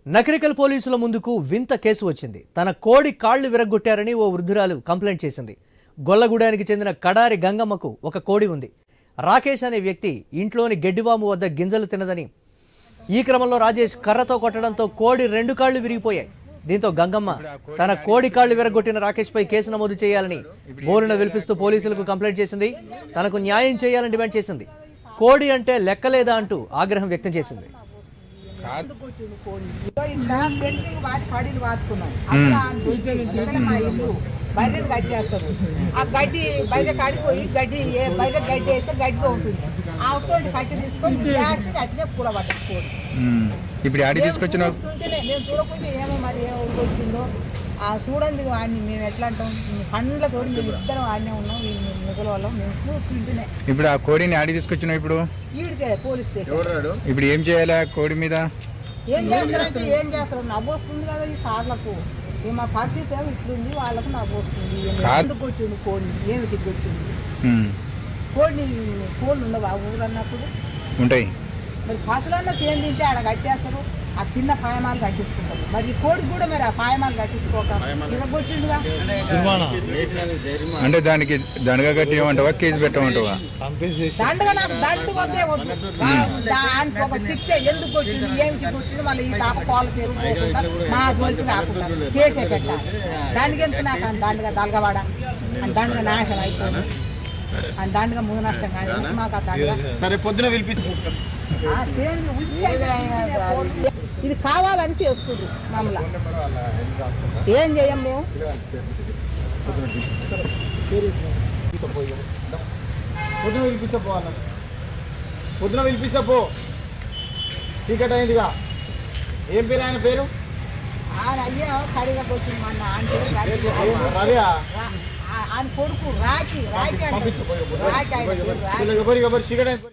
నకరికల్ పోలీసుల ముందుకు వింత కేసు వచ్చింది. తన కోడి కాళ్లు విరగ్గొట్టారని ఓ వృద్ధురాలు కంప్లైంట్ చేసింది. గొల్లగూడానికి చెందిన కడారి గంగమ్మకు ఒక కోడి ఉంది. రాకేష్ అనే వ్యక్తి ఇంట్లోని గెడ్డివాము వద్ద గింజలు తినదని ఈ క్రమంలో రాజేష్ కర్రతో కొట్టడంతో కోడి 2 కాళ్లు విరిగిపోయాయి. దీంతో గంగమ్మ తన కోడి కాళ్లు విరగొట్టిన రాకేష్ పై కేసు నమోదు చేయాలని బోరున విలిపిస్తూ పోలీసులకు కంప్లైంట్ చేసింది. తనకు న్యాయం చేయాలని డిమాండ్ చేసింది. కోడి అంటే లెక్కలేదా అంటూ ఆగ్రహం వ్యక్తం చేసింది. బర్రెలు కట్టేస్తారు. ఆ గడ్డి బయట కాడిపోయి గడ్డి బయట గడ్డి వేస్తే గడ్డిగా ఉంటుంది. ఆ వస్తువుని కట్టి తీసుకొని వేస్తే అట్లే కూలబట్టకపోదు. ఇప్పుడు ఆడి తీసుకొచ్చిన నేను చూడకుండా ఏమో మరి ఏమో వచ్చిందో ఆ చూడండి వాడిని మేము ఎట్లా అంటాం పండ్లతో మేము ఇద్దరం ఆడనే ఉన్నాం. మిగల వాళ్ళం మేము చూస్తుంటేనే. ఇప్పుడు ఆ కోడిని ఆడి తీసుకొచ్చినావు. ఇప్పుడు వీడికే పోలీస్ స్టేషన్. ఇప్పుడు ఏం చేయాలి? కోడి మీద ఏం చేస్తారంటే ఏం చేస్తారు? నవ్వు వస్తుంది కదా ఈ సార్లకు. మా పరిస్థితి ఇట్లుంది, వాళ్ళకు నవ్వు వస్తుంది. ఎందుకు కొట్టింది కోడి? ఏమిటి కొట్టింది? కోడిని కోళ్ళు ఉండవు ఆ ఊరు అన్నప్పుడు ఉంటాయి. మరి పసలన్నా చేయం తింటే ఆడ కట్టేస్తారు. ఆ చిన్న పాయమాలు కట్టించుకుంటారు. మరి ఈ కోడికి కూడా మరి ఆ పాయమాలు కట్టించుకోక ఇలా కొట్టిండుగా. అంటే దానికి దండగా కట్టి ఏమంటావా? కేసు పెట్టమంటావా? దండగా నాకు దండు వద్దే వద్దు. దానికి ఒక శిక్ష. ఎందుకు కొట్టిండు, ఏమిటి కొట్టిండు, మళ్ళీ ఈ తాప పాలు తెరుపుకోకుండా మా జోలికి రాకుండా కేసే పెట్టాలి. దానికి ఎంత నాకు అని దండగా దళగవాడ అని దండగా నాశనం అయిపోయింది అని దండగా ముందు నష్టం కానీ మాకు ఆ దండగా సరే పొద్దున పిలిపిస్తు ఇది కావాలని చేస్తుండ్రు మమ్మల్ని. ఏం చేయం మేము? పొద్దున పిలిపిస్తా అన్న. పొద్దున పిలిపిస్తా పో. చీకటి అయిందిగా. ఏం పేరు ఆయన పేరు? ఆయన అయ్యా కడిగా వచ్చింది మన అంటే రవి. ఆయన కొడుకు రాకి రాకి పంపిస్తా. చీకటి అయింది.